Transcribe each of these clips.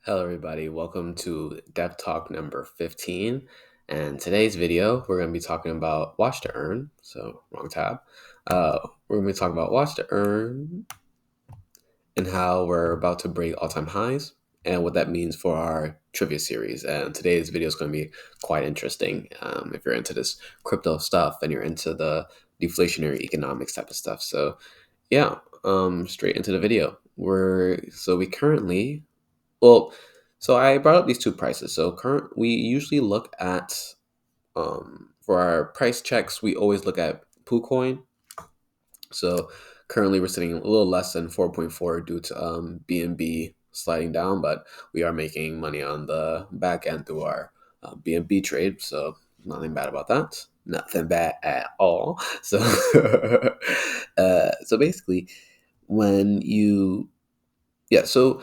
Hello everybody, welcome to Dev Talk number 15. And today's video, we're going to be talking about watch to earn. So, wrong tab. We're going to be talking about watch to earn and how we're about to break all-time highs and what that means for our trivia series. And today's video is going to be quite interesting if you're into this crypto stuff and you're into the deflationary economics type of stuff. So, yeah, straight into the video. We currently well, so I brought up these two prices. So we usually look at for our price checks, we always look at Poocoin. So currently we're sitting a little less than 4.4 due to BNB sliding down, but we are making money on the back end through our BNB trade. So nothing bad about that. Nothing bad at all. So so basically when you so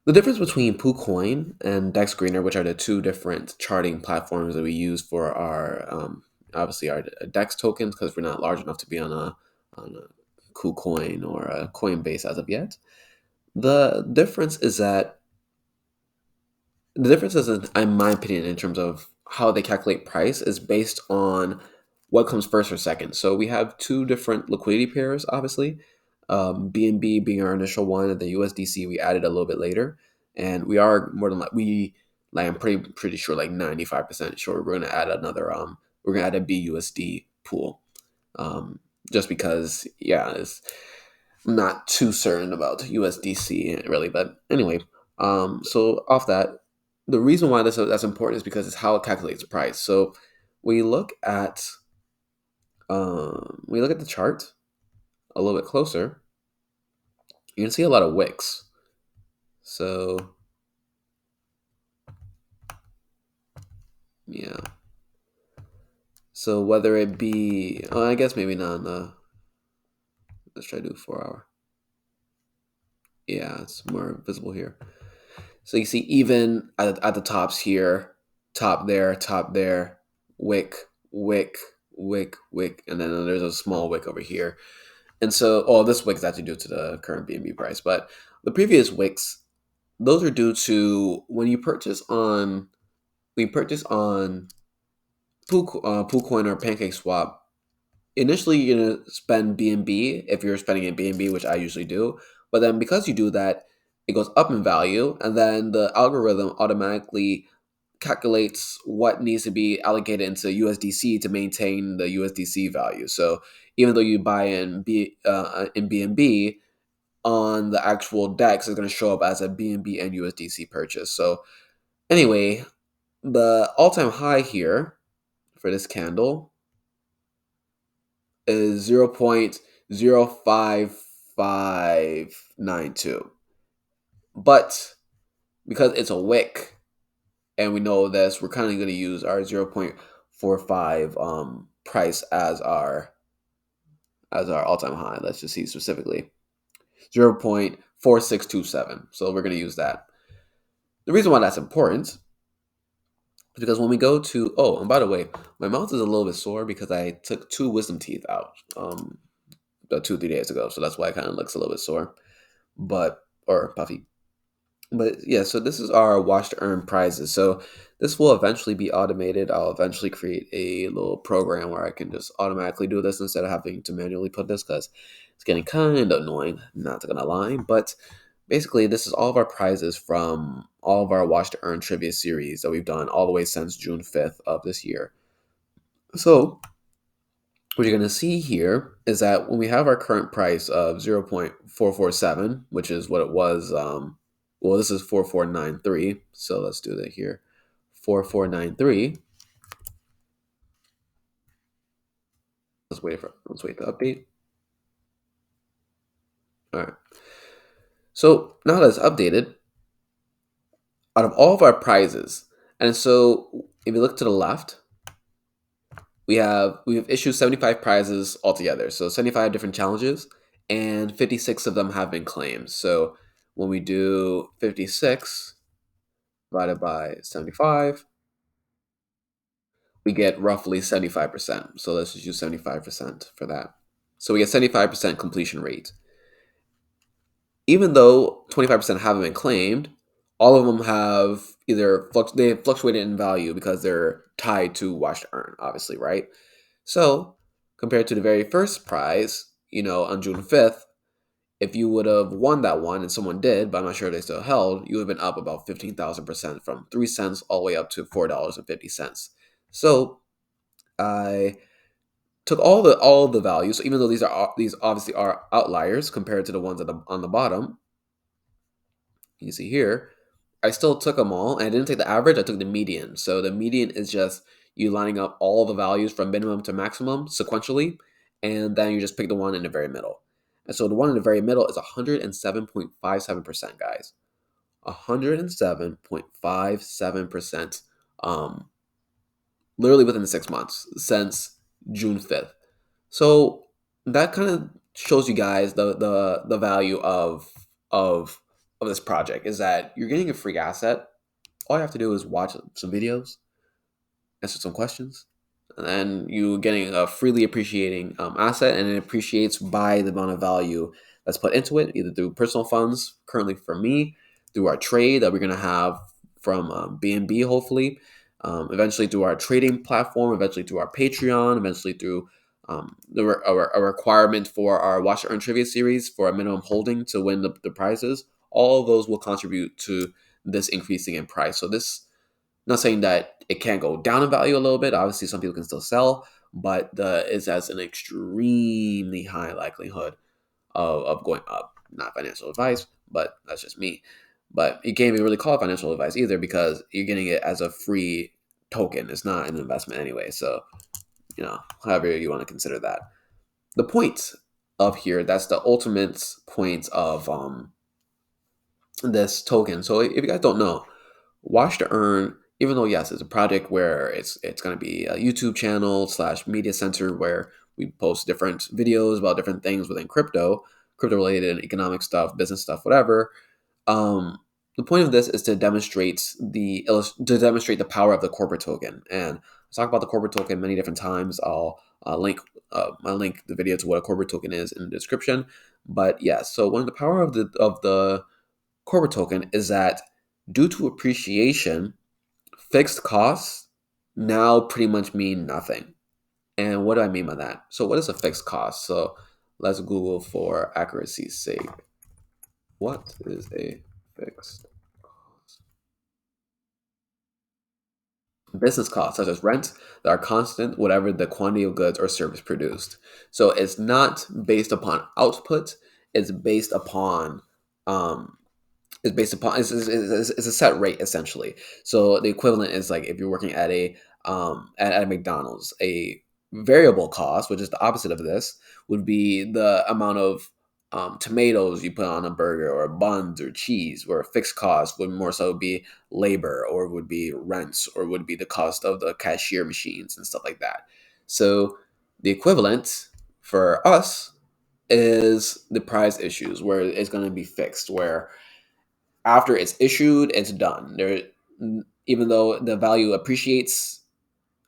the difference between Poocoin and Dexscreener, which are the two different charting platforms that we use for our obviously our Dex tokens, because we're not large enough to be on a KuCoin or a Coinbase as of yet. The difference is, in my opinion, in terms of how they calculate price, is based on what comes first or second. So we have two different liquidity pairs, obviously. BNB being our initial one, and the USDC we added a little bit later, and we are more than like I'm pretty sure, like 95% sure we're gonna add we're gonna add a BUSD pool, just because I'm not too certain about USDC really, but anyway, so off that, the reason why that's important is because it's how it calculates price. So we look at the chart a little bit closer. You can see a lot of wicks. So yeah. So whether it be, I guess maybe not. Let's try to do 4 hour. Yeah, it's more visible here. So you see, even at the tops here, top there, wick, wick, wick, wick, and then there's a small wick over here. And so, this wick is actually due to the current BNB price, but the previous wicks, those are due to when you purchase on Poocoin or PancakeSwap. Initially, you're gonna spend BNB if you're spending in BNB, which I usually do. But then because you do that, it goes up in value, and then the algorithm automatically calculates what needs to be allocated into USDC to maintain the USDC value. So even though you buy in BNB, on the actual DEX is going to show up as a BNB and USDC purchase. So anyway, the all-time high here for this candle is 0.05592. But because it's a wick and we know this, we're kind of going to use our 0.45 price as our all-time high. Let's just see specifically 0.4627. So we're going to use that. The reason why that's important is because when we go to, and by the way, my mouth is a little bit sore because I took two wisdom teeth out 2 3 days ago, so that's why it kind of looks a little bit sore, or puffy. But yeah, so this is our watch to earn prizes. So this will eventually be automated. I'll eventually create a little program where I can just automatically do this instead of having to manually put this, because it's getting kind of annoying, not gonna lie. But basically, this is all of our prizes from all of our watch to earn trivia series that we've done all the way since June 5th of this year. So what you're going to see here is that when we have our current price of 0.447, which is what it was, this is 4493. So let's do that here. 4493. Let's wait to update. All right. So now that it's updated, out of all of our prizes, and so if you look to the left, we've issued 75 prizes altogether. So 75 different challenges, and 56 of them have been claimed. So when we do 56 divided by 75, we get roughly 75%. So let's just use 75% for that. So we get 75% completion rate. Even though 25% haven't been claimed, all of them have either they have fluctuated in value because they're tied to watch to earn, obviously, right? So compared to the very first prize, on June 5th, if you would have won that one and someone did, but I'm not sure they still held, you would have been up about 15,000% from 3 cents all the way up to $4.50. So I took all the values, even though these obviously are outliers compared to the ones on the bottom. You see here, I still took them all, and I didn't take the average. I took the median. So the median is just you lining up all the values from minimum to maximum sequentially, and then you just pick the one in the very middle. And so the one in the very middle is 107.57%, guys. 107.57%, literally within the 6 months since June 5th. So that kind of shows you guys the value of of this project is that you're getting a free asset. All you have to do is watch some videos, answer some questions, and then you getting a freely appreciating asset, and it appreciates by the amount of value that's put into it, either through personal funds, currently for me, through our trade that we're going to have from BNB, hopefully, eventually through our trading platform, eventually through our Patreon, eventually through a requirement for our Watch to Earn Trivia series for a minimum holding to win the prizes. All of those will contribute to this increasing in price. So this, not saying that it can't go down in value a little bit. Obviously, some people can still sell, but it's as an extremely high likelihood of going up. Not financial advice, but that's just me. But you can't even really call it financial advice either because you're getting it as a free token. It's not an investment anyway. So, however you want to consider that. The point of here, that's the ultimate point of this token. So if you guys don't know, Watch to Earn, even though yes, it's a project where it's going to be a YouTube channel slash media center where we post different videos about different things within crypto related economic stuff, business stuff, whatever. Um, the point of this is to demonstrate the power of the corporate token, and I'll talk about the corporate token many different times. I'll link the video to what a corporate token is in the description. But yeah, so one of the power of the corporate token is that due to appreciation, fixed costs now pretty much mean nothing. And what do I mean by that? So what is a fixed cost? So let's Google for accuracy's sake. What is a fixed cost? Business costs such as rent that are constant whatever the quantity of goods or service produced. So it's not based upon output, it's based upon um, it's a set rate essentially. So the equivalent is like if you're working at a McDonald's, a variable cost, which is the opposite of this, would be the amount of tomatoes you put on a burger or buns or cheese, where a fixed cost would more so be labor or would be rents or would be the cost of the cashier machines and stuff like that. So the equivalent for us is the prize issues where it's going to be fixed, where after it's issued, it's done. Even though the value appreciates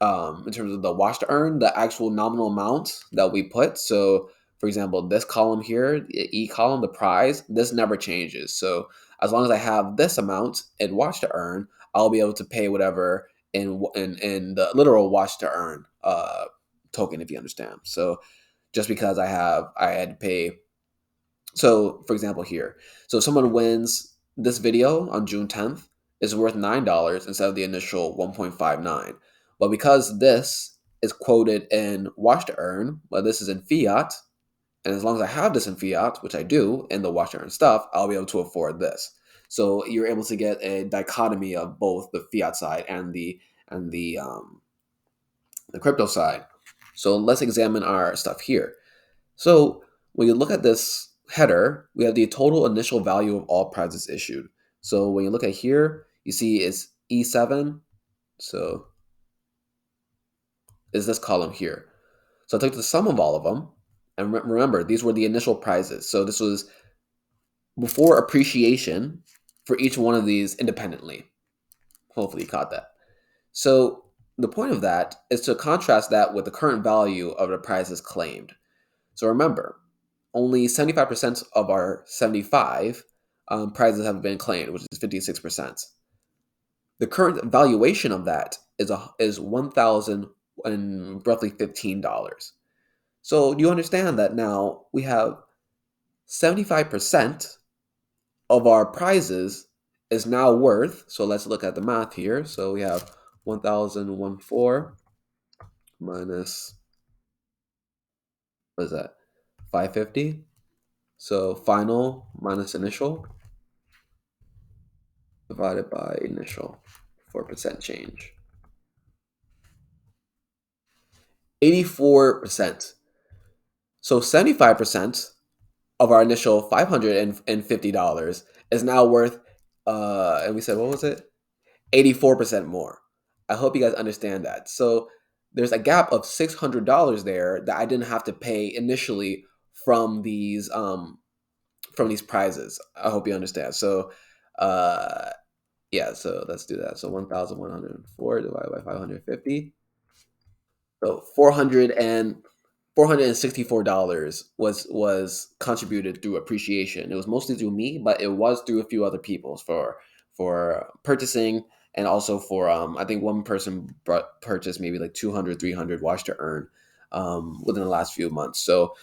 in terms of the watch to earn, the actual nominal amount that we put. So, for example, this column here, the E column, the prize, this never changes. So, as long as I have this amount in watch to earn, I'll be able to pay whatever in the literal watch to earn token, if you understand. So, just because I had to pay, so, for example, here, so if someone wins this video on June 10th, is worth $9 instead of the initial 1.59. But because this is quoted in watch to earn, but this is in fiat, and as long as I have this in fiat, which I do in the watch to earn stuff, I'll be able to afford this. So you're able to get a dichotomy of both the fiat side and the crypto side. So let's examine our stuff here. So when you look at this header, we have the total initial value of all prizes issued. So when you look at here, you see it's E7. So is this column here. So I took the sum of all of them. And remember, these were the initial prizes. So this was before appreciation for each one of these independently. Hopefully you caught that. So the point of that is to contrast that with the current value of the prizes claimed. So remember, only 75% of our 75 prizes have been claimed, which is 56%. The current valuation of that is 1,000 and roughly $15. So do you understand that now we have 75% of our prizes is now worth, so let's look at the math here. So we have 1,014 minus, what is that, 550? So final minus initial divided by initial, 4% change. 84%. So 75% of our initial $550 is now worth, and we said, what was it? 84% more. I hope you guys understand that. So there's a gap of $600 there that I didn't have to pay initially from these prizes. I hope you understand. So uh yeah, so let's do that. So 1,104 divided by 550. So 464 was contributed through appreciation. It was mostly through me, but it was through a few other people for purchasing, and also for I think one person purchased maybe like 200, 300 watch to earn within the last few months. So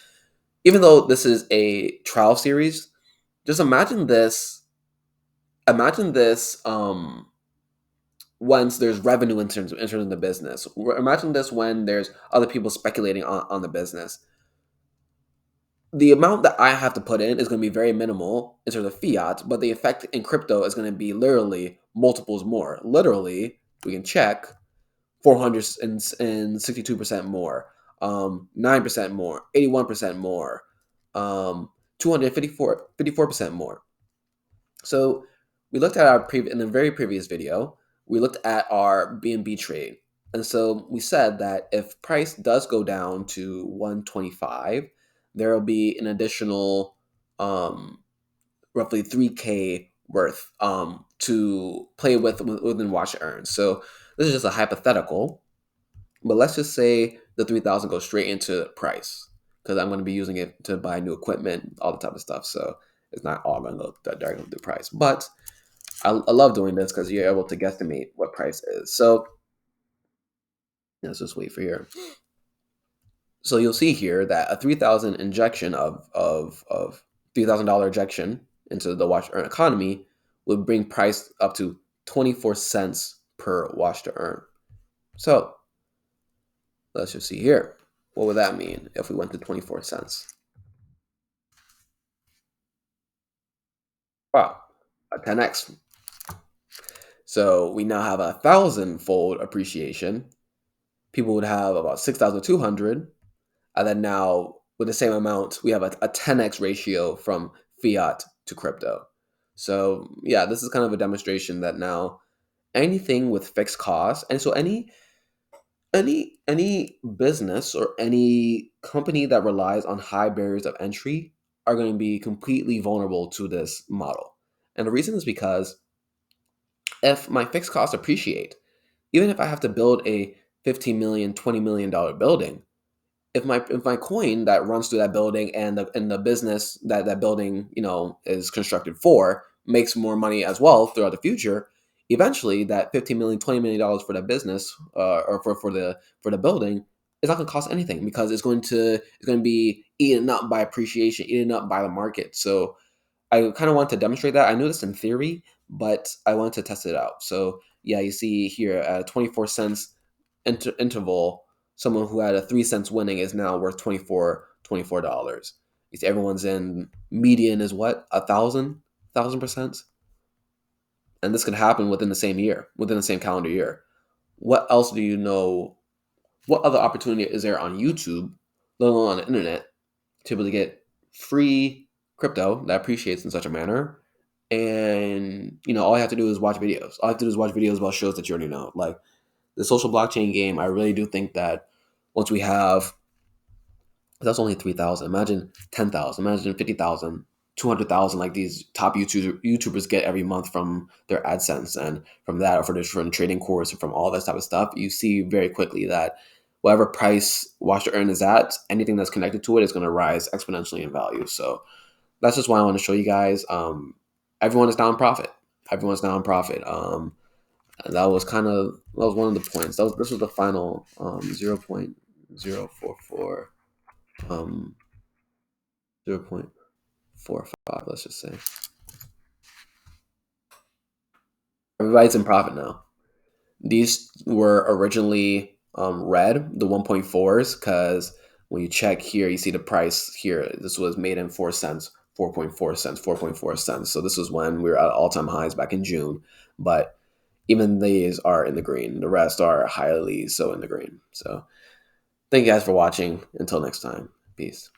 even though this is a trial series, just imagine this once there's revenue in terms of the business. Imagine this when there's other people speculating on the business. The amount that I have to put in is going to be very minimal in terms of fiat, but the effect in crypto is going to be literally multiples more. Literally, we can check 462% more, 9% more, 81% more, 54% more. So we looked at in the very previous video, we looked at our BNB trade. And so we said that if price does go down to 125, there will be an additional roughly 3K worth to play with within watch to earn. So this is just a hypothetical, but let's just say the 3,000 goes straight into price, because I'm going to be using it to buy new equipment, all the type of stuff. So it's not all going to go directly to price. But I love doing this because you're able to guesstimate what price is. So let's just wait for here. So you'll see here that a 3,000 injection of $3,000 injection into the watch to earn economy would bring price up to 24 cents per watch to earn. So let's just see here. What would that mean if we went to 24 cents? Wow, a 10x. So we now have a 1,000-fold appreciation. People would have about 6,200, and then now with the same amount, we have a 10x ratio from fiat to crypto. So yeah, this is kind of a demonstration that now anything with fixed costs, and so any business or any company that relies on high barriers of entry are going to be completely vulnerable to this model. And the reason is because if my fixed costs appreciate, even if I have to build a 15 million, $20 million building, if my coin that runs through that building and the business that building is constructed for makes more money as well throughout the future, eventually that 15 million, $20 million for that business or for the building is not going to cost anything, because it's going to be eaten up by appreciation, eaten up by the market. So I kind of want to demonstrate that. I knew this in theory, but I wanted to test it out. So yeah, you see here at 24 cents interval, someone who had a 3 cents winning is now worth $24. You see everyone's in median is what, 1,000%, and this could happen within the same year, within the same calendar year. What else do you know? What other opportunity is there on YouTube, let alone on the internet, to be able to get free crypto that appreciates in such a manner? And all you have to do is watch videos. All you have to do is watch videos about shows that you already know. Like the social blockchain game, I really do think that once we have, that's only 3,000. Imagine 10,000. Imagine 50,000, 200,000, like these top YouTubers get every month from their AdSense, and from that, or from trading course, and from all that type of stuff. You see very quickly that whatever price watch to earn is at, anything that's connected to it is going to rise exponentially in value. So that's just why I want to show you guys. everyone is now in profit. Everyone's now in profit. That was one of the points. This was the final 0.044 um 0.45. Let's just say everybody's in profit now. These were originally red, the 1.4s, because when you check here, you see the price here. This was made in 4 cents, 4.4 cents, 4.4 cents. So this was when we were at all-time highs back in June. But even these are in the green. The rest are highly so in the green. So thank you guys for watching. Until next time, peace.